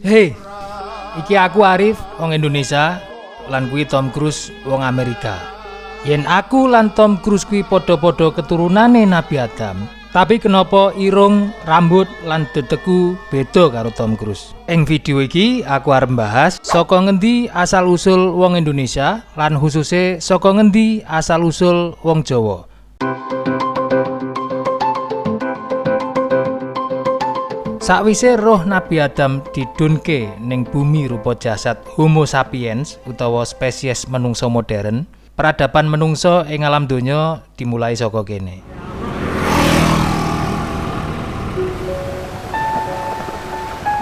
Hei, iki aku Arif, wong Indonesia, lan kuwi Tom Cruise, wong Amerika. Yen aku lan Tom Cruise kuwi padha-padha keturunane Nabi Adam, tapi kenapa irung, rambut, lan deteku beda karo Tom Cruise? Ing video iki aku arep bahas saka ngendi asal-usul wong Indonesia lan khususe saka ngendi asal-usul wong Jawa. Sakwise roh Nabi Adam didunke ning bumi rupa jasad Homo sapiens utawa spesies menungso modern, peradaban menungso ing alam donya dimulai saka kene.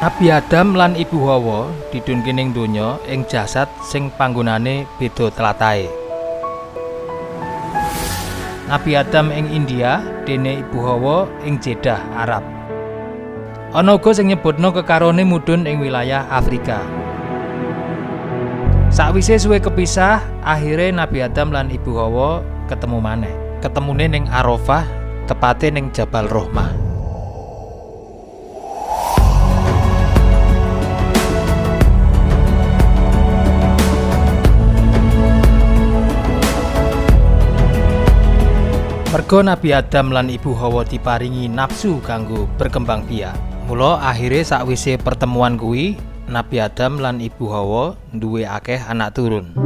Nabi Adam lan Ibu Hawa didunke ning donya ing jasad sing panggonane beda tlatahé. Nabi Adam ing India, dene Ibu Hawa ing Jeddah, Arab. Ana uga sing nyebutno kekarone mudhun ing wilayah Afrika. Sakwise suwe kepisah, akhire Nabi Adam lan Ibu Hawa ketemu maneh. Ketemune ning Arafah, tepate ning Jabal Rahmah. Mergo Nabi Adam lan Ibu Hawa diparingi nafsu kanggo berkembang biak. Mula akhire sakwise pertemuan kuwi, Nabi Adam lan Ibu Hawa duwe akeh anak turun.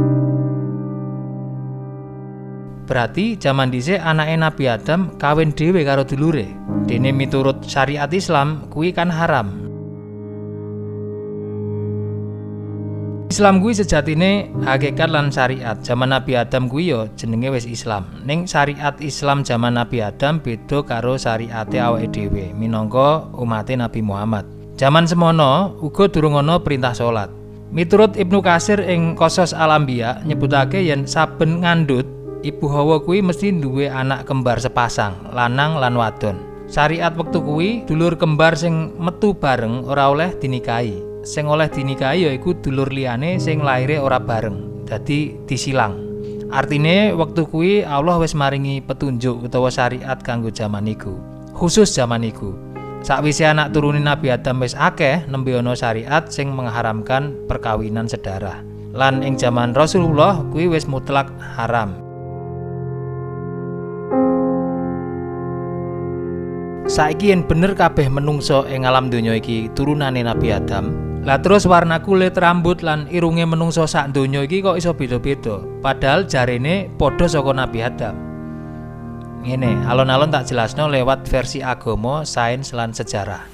Berarti jaman dhisik anake Nabi Adam kawin dhewe karo dulure. Dene miturut syariat Islam kuwi kan haram. Islam kuwi sejatine hakikat lan syariat. Zaman Nabi Adam kuwi ya jenenge wis Islam. Ning syariat Islam zaman Nabi Adam beda karo syariate awake dhewe minangka umate Nabi Muhammad. Zaman semono uga durung ana perintah salat. Miturut Ibnu Katsir ing Qasas Al-Anbiya nyebutake yen saben ngandhut Ibu Hawa kuwi mesti duwe anak kembar sepasang, lanang lan wadon. Syariat wektu kuwi dulur kembar sing metu bareng ora oleh dinikahi. Sing oleh dinikahi yaiku dulur liyane sing laire ora bareng, dadi disilang. Artine wektu kuwi Allah wis maringi petunjuk utawa syariat kanggo jaman iku, khusus jaman iku. Sakwise anak turune Nabi Adam wis akeh, nembe ana syariat sing mengharamkan perkawinan sedarah. Lan ing jaman Rasulullah kuwi wis mutlak haram. Saiki yen bener kabeh menungso ing alam donya iki turunane Nabi Adam. Lah terus warna kulit, rambut lan irunge menungso sak donya iki kok iso beda-beda. Padahal jarene padha saka Nabi Adam. Ngene, alon-alon tak jelasno lewat versi agama, sains lan sejarah.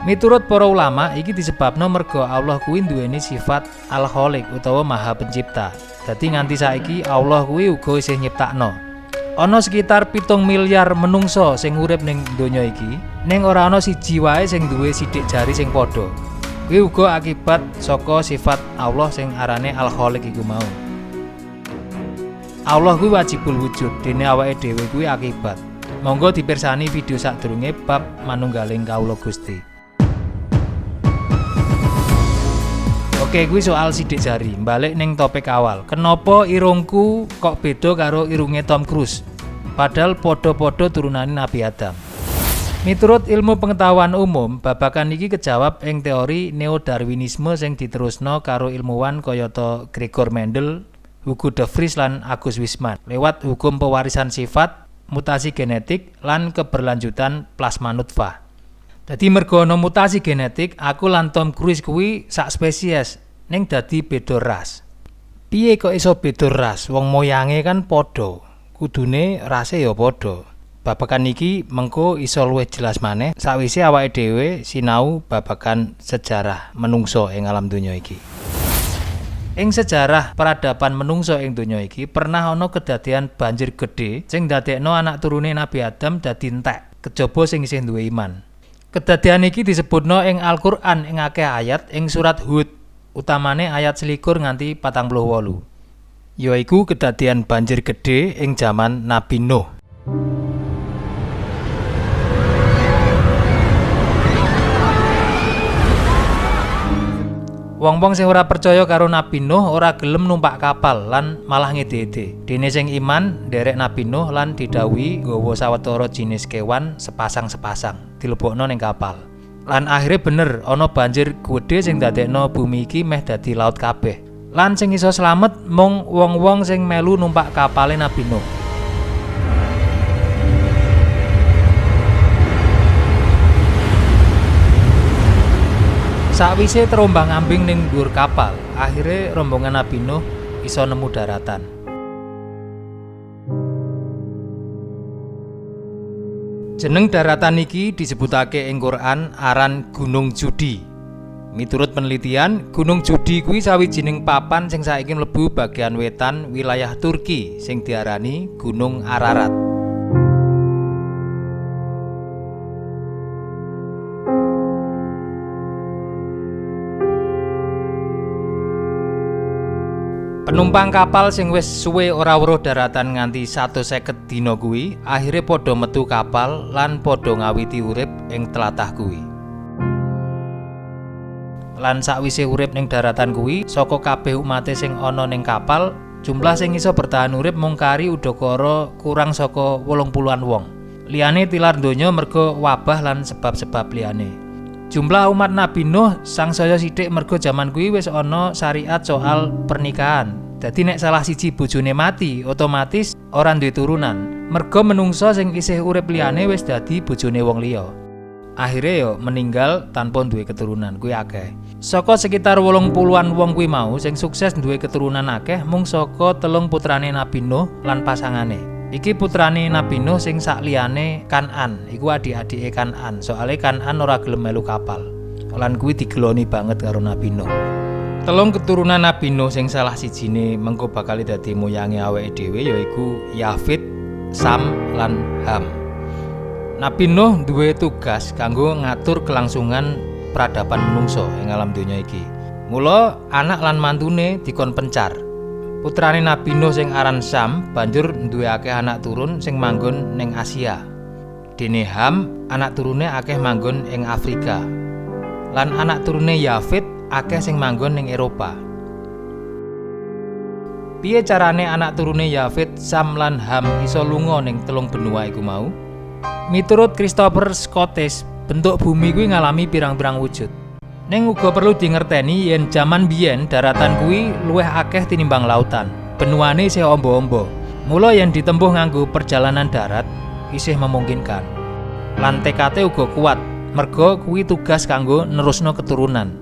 Miturut para ulama iki disebabno merga Allah kuwi duweni sifat Al-Khaliq utawa Maha Pencipta. Dadi nganti saiki Allah kuwi uga isih nyiptakno. Ana sekitar 7 miliar menungso sing urip ning donya iki, ning ora ana siji wae sing duwe sithik jari sing padha. Kuwi uga akibat saka sifat Allah sing arane Al-Khaliq iku mau. Allah kuwi wajibul wujud, dene awake dhewe kuwi akibat. Monggo dipirsani video sadurunge bab manunggaling kawula Gusti. Oke, kuwi soal sidik jari. Balik ning topik awal. Kenapa irungku kok beda karo irunge Tom Cruise? Padahal padha-padha turunane Nabi Adam. Miturut ilmu pengetahuan umum, babagan iki kejawab ing teori neo-darwinisme sing diterusno karo ilmuwan kayata Gregor Mendel, Hugo de Vries lan Agus Wisman lewat hukum pewarisan sifat, mutasi genetik lan keberlanjutan plasma nutfah. Dadi mergo ana mutasi genetik, aku lan Tom Cruise kuwi sak spesies, ning dadi beda ras. Piye kok iso beda ras? Wong moyange kan padha. Kudune rase ya padha. Babagan iki mengko iso luwih jelas maneh sakwise awake dhewe sinau babagan sejarah menungso ing alam donya iki. Ing sejarah peradaban menungso ing donya iki pernah ana kedadian banjir gedhe sing ndadekno anak turune Nabi Adam dadi entek, kejaba sing isih duwe iman. Kedadian iki disebutno ing Al-Qur'an ing akeh ayat ing surat Hud, utamane ayat 21 nganti 48. Yaiku kedadian banjir gedhe ing jaman Nabi Nuh. Wong-wong sing ora percaya karo Nabi Nuh ora gelem numpak kapal lan malah ngede-ede. Dene sing iman nderek Nabi Nuh lan didhawuhi nggawa sawetara jinis kewan sepasang-sepasang dilebokno ning kapal. Lan akhirnya bener ana banjir gedhe sing dadekno bumi iki meh dadi laut kabeh. Lan sing iso slamet mung wong-wong sing melu numpak kapale Nabi Nuh. Sakwise terombang-ambing ning dhuwur kapal, akhirnya rombongan Nabi Nuh iso nemu daratan. Jeneng daratan iki disebutake ing Quran aran Gunung Judi. Miturut penelitian, Gunung Judi kuwi sawijining papan sing saiki mlebu bagian wetan wilayah Turki sing diarani Gunung Ararat. Penumpang kapal sing wis suwe ora weruh daratan nganti 150 dina kuwi akhire padha metu kapal lan padha ngawiti urip ing tlatah kuwi. Lan sakwise urip ning daratan kuwi, saka kabeh umate sing ana ning kapal, jumlah sing iso bertahan urip mung kari udakara kurang saka 80-an wong. Liyane tilar donya merga wabah lan sebab-sebab liyane. Jumlah umat Nabi Nuh sangsaya sithik merga jaman kuwi wis ana syariat soal pernikahan. Dadi nek salah siji bojone mati, otomatis ora duwe turunan. Merga menungso sing isih urip liyane wis dadi bojone wong liya. Akhire yo meninggal tanpa duwe keturunan kuwi akeh. Saka sekitar 80-an wong kuwi mau sing sukses duwe keturunan akeh mung saka 3 putrane Nabi Nuh lan pasangane. Iki putrane Nabi Nuh sing sakliyane Kan'an, iku adik-adike Kan'an. Soale Kan'an ora gelem melu kapal. Lan kuwi digeloni banget karo Nabi Nuh. 3 keturunan Nabi Nuh sing salah sijine mengko bakal dadi moyange awake dhewe yaiku Yafit, Sam lan Ham. Nabi Nuh duwe tugas kanggo ngatur kelangsungan peradaban menungso ing alam donya iki. Mula anak lan mantune dikon pencar. Putrane Nabi Nuh sing aran Sam banjur duwe akeh anak turun sing manggon ning Asia. Dene Ham anak turune akeh manggon ing Afrika. Lan anak turune Yafit akeh sing manggon ning Eropa. Piye carane anak turune Yafit, Sam lan Ham iso lunga ning 3 benua iku mau? Miturut Christopher Scottish, bentuk bumi kuwi ngalami pirang-pirang wujud. Ning uga perlu dingerteni yen jaman biyen daratan kuwi luwih akeh tinimbang lautan. Benuane isih ombo-ombo. Mula yen ditempuh nganggo perjalanan darat isih memungkinkan. Lan tekate uga kuat, merga kuwi tugas kanggo nerusno keturunan.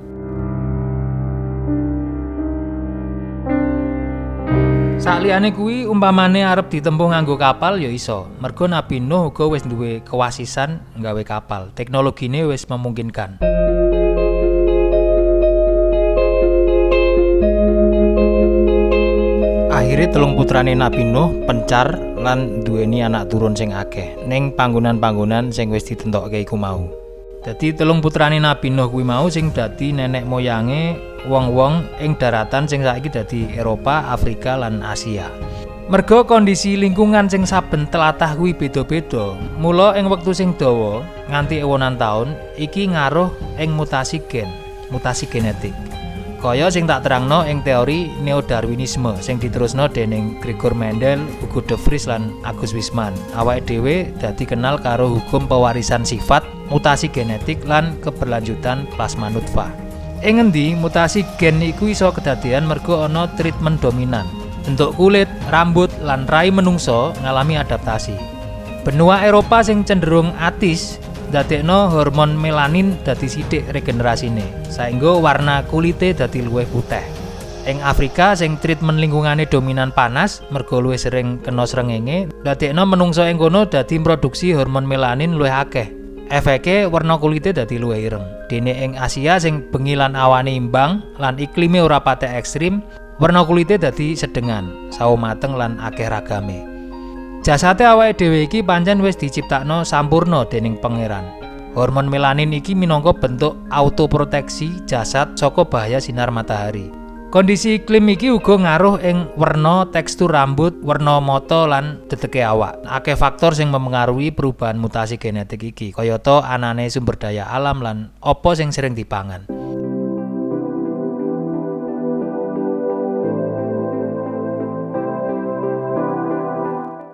Sakliyane kuwi umpamane arep ditempuh nganggo kapal ya iso. Merga Nabi Nuh uga wis duwe kewasisan nggawe kapal. Teknologine wis memungkinkan. Akhire 3 putrane Nabi Nuh pencar lan duweni anak turun sing akeh ning panggonan-panggonan sing wis ditentokke iku mau. Dadi 3 putrane Nabi Nuh kuwi mau sing dadi nenek moyange wong-wong ing daratan sing saiki dadi Eropa, Afrika lan Asia. Merga kondisi lingkungan sing saben tlatah kuwi beda-beda, mula ing wektu sing dawa nganti ewonan taun iki ngaruh ing mutasi genetik. Kaya sing tak terangno ing teori Neo-Darwinisme sing diterusno dening Gregor Mendel, Hugo de Vries lan Agus Wisman. Awake dhewe dadi kenal karo hukum pewarisan sifat, mutasi genetik lan keberlanjutan plasma nutfah. Ing ngendi mutasi gen iku iso kedadean merga ana treatment dominan. Bentuk kulit, rambut lan rai menungso ngalami adaptasi. Benua Eropa sing cenderung atis dadekno hormon melanin dadi sithik regenerasine, saengga warna kulite dadi luwih putih. Ing Afrika sing treatment lingkungane dominan panas, merga luwih sering kena srengenge, dadekno menungso ing kono dadi produksi hormon melanin luwih akeh. Efeke warna kulite dadi luwih ireng. Dene ing Asia sing bengi lan awane imbang lan iklime ora patek ekstrim, warna kulite dadi sedengan, sawo mateng lan akeh ragame. Jasate awake dhewe iki pancen wis diciptakno sampurna dening Pangeran. Hormon melanin iki minangka bentuk autoproteksi jasad saka bahaya sinar matahari. Kondisi iklim iki uga ngaruh ing werna, tekstur rambut, werna mata lan dedeke awak. Akeh faktor sing memengaruhi perubahan mutasi genetik iki, kayata anane sumber daya alam lan apa sing sering dipangan.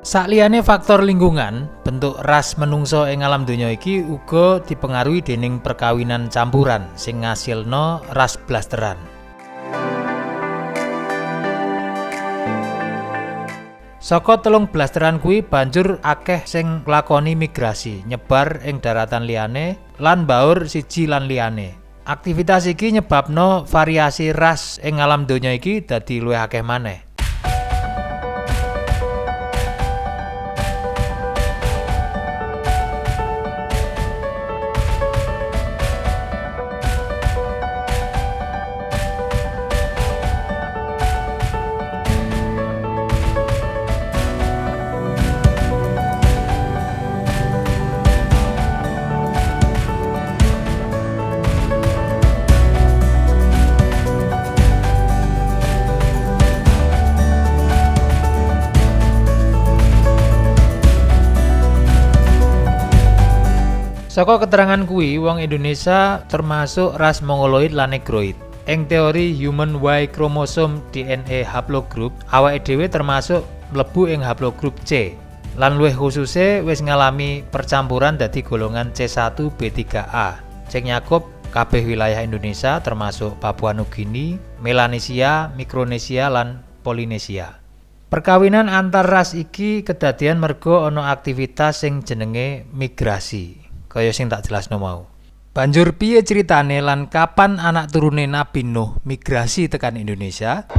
Sakliyane faktor lingkungan, bentuk ras menungso ing alam donya iki uga dipengaruhi dening perkawinan campuran sing ngasilno ras blasteran. Saka telung blasteran kuwi banjur akeh sing nglakoni migrasi, nyebar ing daratan liyane lan mbaur siji lan liyane. Aktivitas iki nyebabno variasi ras ing alam donya iki dadi luwih akeh maneh. Saka keterangan kuwi, wong Indonesia termasuk ras Mongoloid lan Negroid. Ing teori Human Y Chromosome DNA haplogroup, awake dhewe termasuk mlebu ing haplogroup C. Lan luwih khususe wis ngalami percampuran dadi golongan C1B3A. Sing nyakup kabeh wilayah Indonesia termasuk Papua Nugini, Melanesia, Mikronesia lan Polinesia. Perkawinan antar ras iki kedadian merga ana aktivitas sing jenenge migrasi. Kaya sing tak jelasno mau. Banjur piye ceritane lan kapan anak turune Nabi Nuh migrasi tekan Indonesia?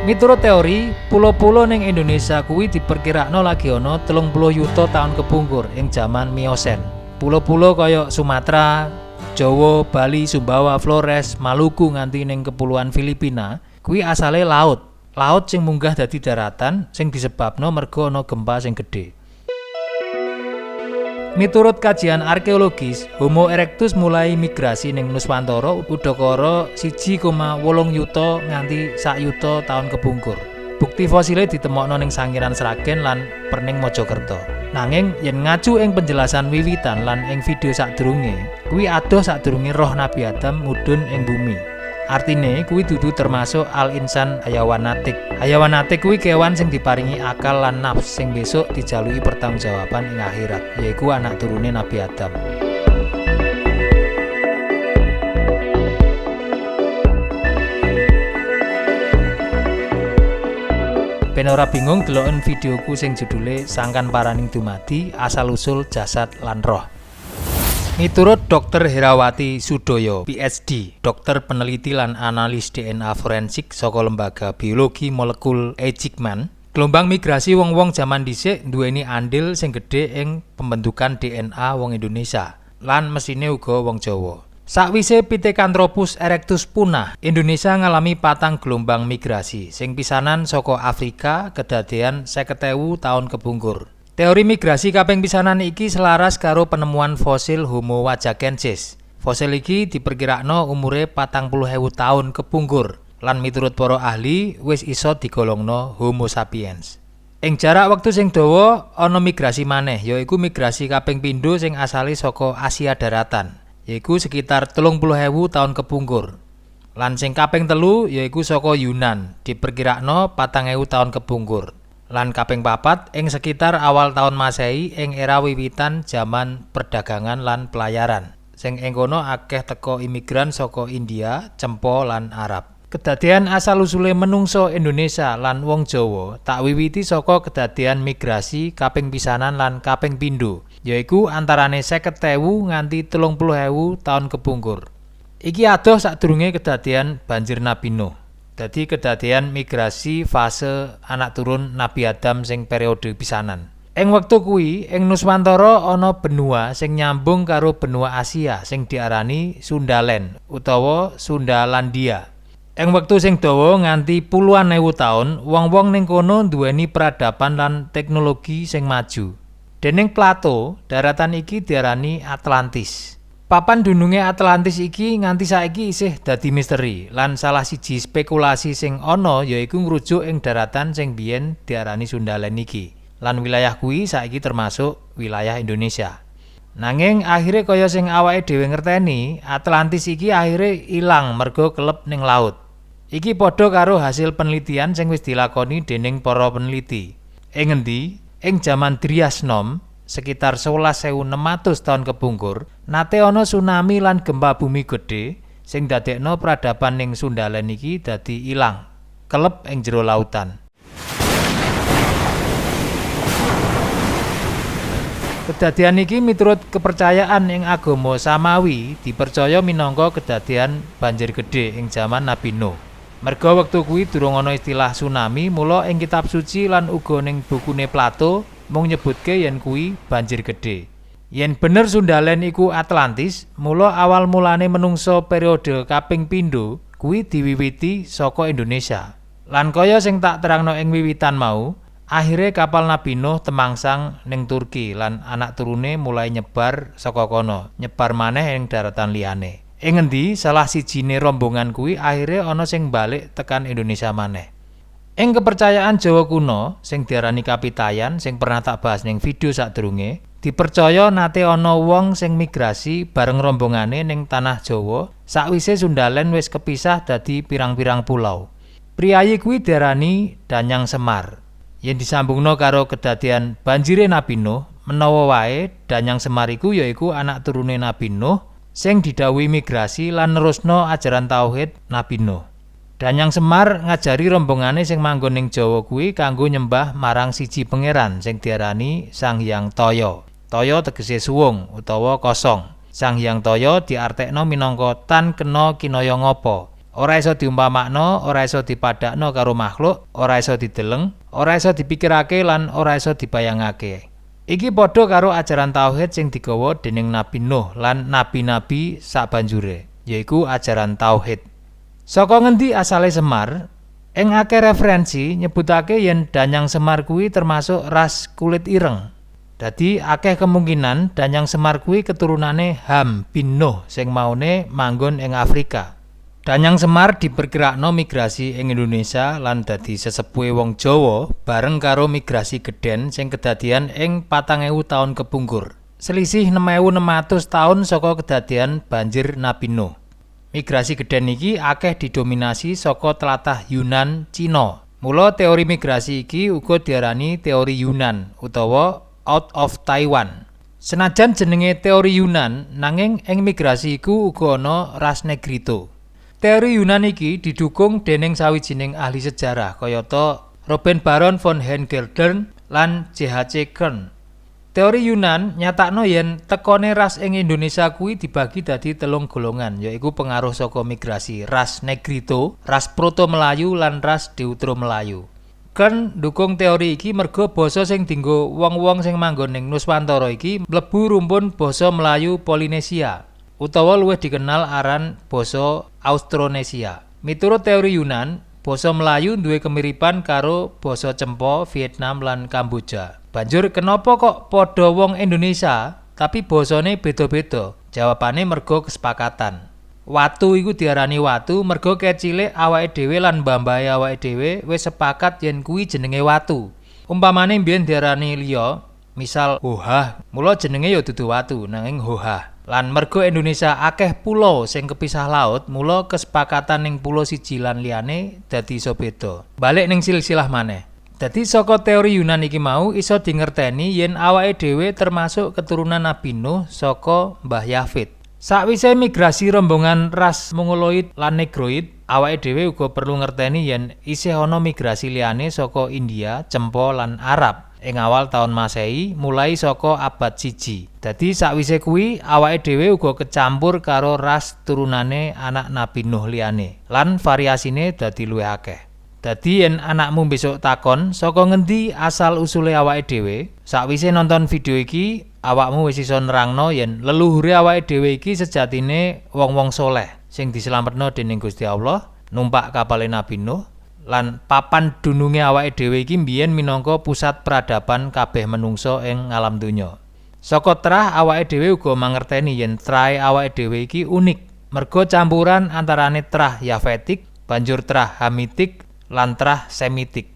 Miturut teori, pulo-pulo ning Indonesia kuwi diperkirakno lagi ana 30 yuta tahun kepungkur ing jaman Miosen. Pulo-pulo kaya Sumatera, Jawa, Bali, Sumbawa, Flores, Maluku nganti ning kepulauan Filipina kuwi asale laut. Laut sing munggah dadi daratan sing disebabno merga ana gempa sing gedhe. Miturut kajian arkeologis, Homo erectus mulai migrasi ning Nuswantara udakara 1,8 yuta nganti 1 yuta tahun kepungkur. Bukti fosile ditemokno ning Sangiran Sragen lan Perning Mojokerto. Nanging yen ngacu ing penjelasan wiwitan lan ing video sadurunge, kuwi adoh sadurunge roh Nabi Adam mudhun ing bumi. Artine kuwi dudu termasuk al-insan hayawanatik. Hayawanatik kuwi kewan sing diparingi akal lan nafs sing besok dijaluki pertanggungjawaban ing akhirat, yaiku anak turune Nabi Adam. Ben ora bingung deloken videoku sing judule Sangkan Paraning Dumadi Asal-usul Jasad lan Roh. Miturut Dr. Herawati Sudoyo, PhD, dokter peneliti lan analis DNA forensik saka Lembaga Biologi Molekul Eijkman, gelombang migrasi wong-wong jaman dhisik nduweni andil sing gedhe ing pembentukan DNA wong Indonesia lan mesine uga wong Jawa. Sakwise Pithecanthropus erectus punah, Indonesia ngalami patang gelombang migrasi sing pisanan saka Afrika kedadean 50.000 tahun kepungkur. Teori migrasi kaping pisanan iki selaras karo penemuan fosil Homo wajakensis. Fosil iki diperkirakno umure 40.000 tahun kepungkur lan miturut para ahli wis iso digolongno Homo sapiens. Ing jarak wektu sing dawa ana migrasi maneh, yaiku migrasi kaping pindho sing asale saka Asia daratan, yaiku sekitar 30.000 tahun kepungkur. Lan sing kaping telu yaiku saka Yunan, diperkirakno 4.000 tahun kepungkur. Lan kaping papat ing sekitar awal tahun Masehi ing era wiwitan zaman perdagangan lan pelayaran. Sing ing kono akeh teka imigran saka India, Cempo lan Arab. Kedadian asal-usule menungso Indonesia lan wong Jawa tak wiwiti saka kedadian migrasi kaping pisanan lan kaping pindho, yaiku antarane 50.000 nganti 30.000 tahun kepungkur. Iki adoh sadurunge kedadian banjir Nabi Nuh. Dadi kedadian migrasi fase anak turun Nabi Adam sing periode pisanan. Ing wektu kuwi ing Nuswantara ana benua sing nyambung karo benua Asia sing diarani Sundaland utawa Sundalandia. Ing wektu sing dawa nganti puluhan ewu taun, wong-wong ning kono nduweni peradaban lan teknologi sing maju. Dening Plato, daratan iki diarani Atlantis. Papan dununge Atlantis iki nganti saiki isih dadi misteri lan salah siji spekulasi sing ana yaiku ngrujuk ing daratan sing biyen diarani Sundaland iki. Lan wilayah kuwi saiki termasuk wilayah Indonesia. Nanging akhire kaya sing awake dhewe ngerteni, Atlantis iki akhire ilang merga kelep ning laut. Iki padha karo hasil penelitian sing wis dilakoni dening para peneliti. Ing ngendi? Ing jaman Drias Nom, sekitar 11.600 tahun kepungkur, nate ana tsunami lan gempa bumi gedhe sing dadekno peradaban ning Sundaland iki dadi ilang, kelep ing jero lautan. Kedadian iki miturut kepercayaan ing agama Samawi dipercaya minangka kedadian banjir gedhe ing jaman Nabi Nuh. Merga wektu kuwi durung ana istilah tsunami, mula ing kitab suci lan uga ning bukune Plato mung nyebutke yen kuwi banjir gedhe. Yen bener Sundaland iku Atlantis, mula awal mulane menungso periode kaping pindho kuwi diwiwiti saka Indonesia. Lan kaya sing tak terangno ing wiwitan mau, akhire kapal Nabi Nuh temangsang ning Turki lan anak turune mulai nyebar saka kono, nyebar maneh ing daratan liyane. Ing ngendi salah sijine rombongan kuwi akhire ana sing balik tekan Indonesia maneh. Ing kepercayaan Jawa kuno sing diarani kapitayan sing pernah tak bahas ning video sadurunge, dipercaya nate ana wong sing migrasi bareng rombongane ning tanah Jawa sakwise Sundaland wis kepisah dadi pirang-pirang pulau. Priyayi kuwi diarani Danyang Semar. Yen disambungno karo kedadian banjire Nabi Nuh, menawa wae Danyang Semar iku yaiku anak turune Nabi Nuh sing didhawuhi migrasi lan nerusno ajaran tauhid Nabi Nuh. Danyang Semar ngajari rombongane sing manggon ning Jawa kuwi kanggo nyembah marang siji pangeran sing diarani Sang Hyang Toya. Toya tegese suwung utawa kosong. Sang Hyang Toya diartekno minangka tan kena kinaya ngapa. Ora iso diumpamakno, ora iso dipadakno karo makhluk, ora iso dideleng, ora iso dipikirake lan ora iso dibayangake. Iki padha karo ajaran tauhid sing digawa dening Nabi Nuh lan nabi-nabi sabanjure, yaiku ajaran tauhid. Saka ngendi asale Semar? Ing akeh referensi nyebutake yen Danyang Semar kuwi termasuk ras kulit ireng. Dadi akeh kemungkinan Danyang Semar kuwi keturunane Ham bin Nuh sing maune manggon ing Afrika. Danyang Semar diperkirakno migrasi ing Indonesia lan dadi sesepuhe wong Jawa bareng karo migrasi gedhen sing kedadian ing 4.000 taun kepungkur. Selisih 6.600 taun saka kedadian banjir Nabi Nuh. Migrasi gedhen iki akeh didominasi saka tlatah Yunan, Cina. Mula teori migrasi iki uga diarani teori Yunan utawa out of Taiwan. Senajan jenenge teori Yunan, nanging ing migrasi iku uga ana ras Negrito. Teori Yunan iki didukung dening sawijining ahli sejarah kayata Robert Baron von Hengeldern lan J.H.C. Kern. Teori Yunan nyatakno yen tekone ras ing Indonesia kuwi dibagi dadi 3 golongan, yaiku pengaruh saka migrasi ras Negrito, ras Proto-Melayu lan ras Deutero-Melayu. Kern dukung teori iki merga basa sing dienggo wong-wong sing manggon ning Nuswantara iki mlebu rumpun basa Melayu Polinesia, utawa luwih dikenal aran basa Austronesia. Miturut teori Yunan, basa Melayu duwe kemiripan karo basa Cempo, Vietnam lan Kamboja. Banjur kenapa kok padha wong Indonesia tapi basane beda-beda? Jawabane merga kesepakatan. Watu iku diarani watu merga kecilik awake dhewe lan mbambahe awake dhewe wis sepakat yen kuwi jenenge watu. Umpamane mbiyen diarani liya, misal Hohah, mula jenenge ya dudu watu nanging Hohah. Lan merga Indonesia akeh pulo sing kepisah laut, mula kesepakatan ning pulo siji lan liyane dadi iso beda. Balik ning silsilah maneh. Dadi saka teori Yunan iki mau iso dingerteni yen awake dhewe termasuk keturunan Nabi Nuh saka Mbah Yafid. Sakwise migrasi rombongan ras Mongoloid lan Negroid, awake dhewe uga perlu ngerteni yen isih ana migrasi liyane saka India, Cempo lan Arab. Ing awal taun Masehi mulai saka abad 1. Dadi sakwise kuwi awake dhewe uga kecampur karo ras turunane anak Nabi Nuh liyane lan variasine dadi luwih akeh. Dadi yen anakmu besok takon saka ngendi asal usule awake dhewe, sakwise nonton video iki awakmu wis iso nerangno yen leluhure awake dhewe iki sejatine wong-wong soleh sing diselametno dening Gusti Allah numpak kapale Nabi Nuh. Lan papan dununge awake dhewe iki mbiyen minangka pusat peradaban kabeh menungso ing alam donya. Saka trah awake dhewe uga mangerteni yen trahe awake dhewe iki unik, merga campuran antarane trah Yafetik, banjur trah Hamitik lan trah Semitik.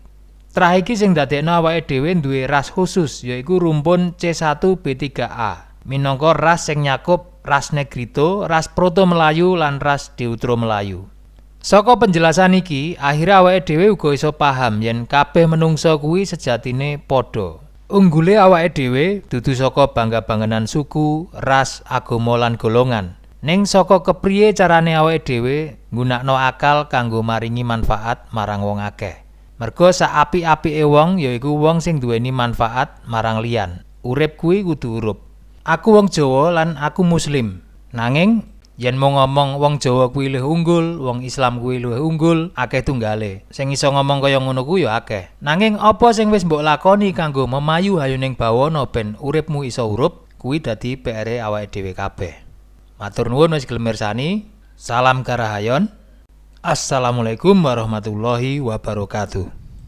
Trah iki sing dadekno awake dhewe duwe ras khusus yaiku rumpun C1B3A, minangka ras sing nyakup ras Negrito, ras Proto-Melayu lan ras Deutero-Melayu. Saka penjelasan iki, akhirnya awake dhewe uga iso paham yen kabeh menungsa kuwi sejatine padha. Unggule awake dhewe dudu saka bangga-bangenan suku, ras, agama lan golongan. Ning saka kepriye carane awake dhewe nggunakno akal kanggo maringi manfaat marang wong akeh. Merga sak apik-apike wong yaiku wong sing duweni manfaat marang liyan. Urip kuwi kudu urup. Aku wong Jawa lan aku muslim. Nanging yen mau ngomong wong Jawa kuwi luwih unggul, wong Islam kuwi luwih unggul, akeh tunggale. Sing iso ngomong kaya ngono kuwi ya akeh. Nanging apa sing wis mbok lakoni kanggo memayu hayuning bawana ben uripmu iso urup, kuwi dadi PR-e awake dhewe kabeh. Matur nuwun wis gelem mirsani. Salam karahayon. Assalamualaikum warahmatullahi wabarakatuh.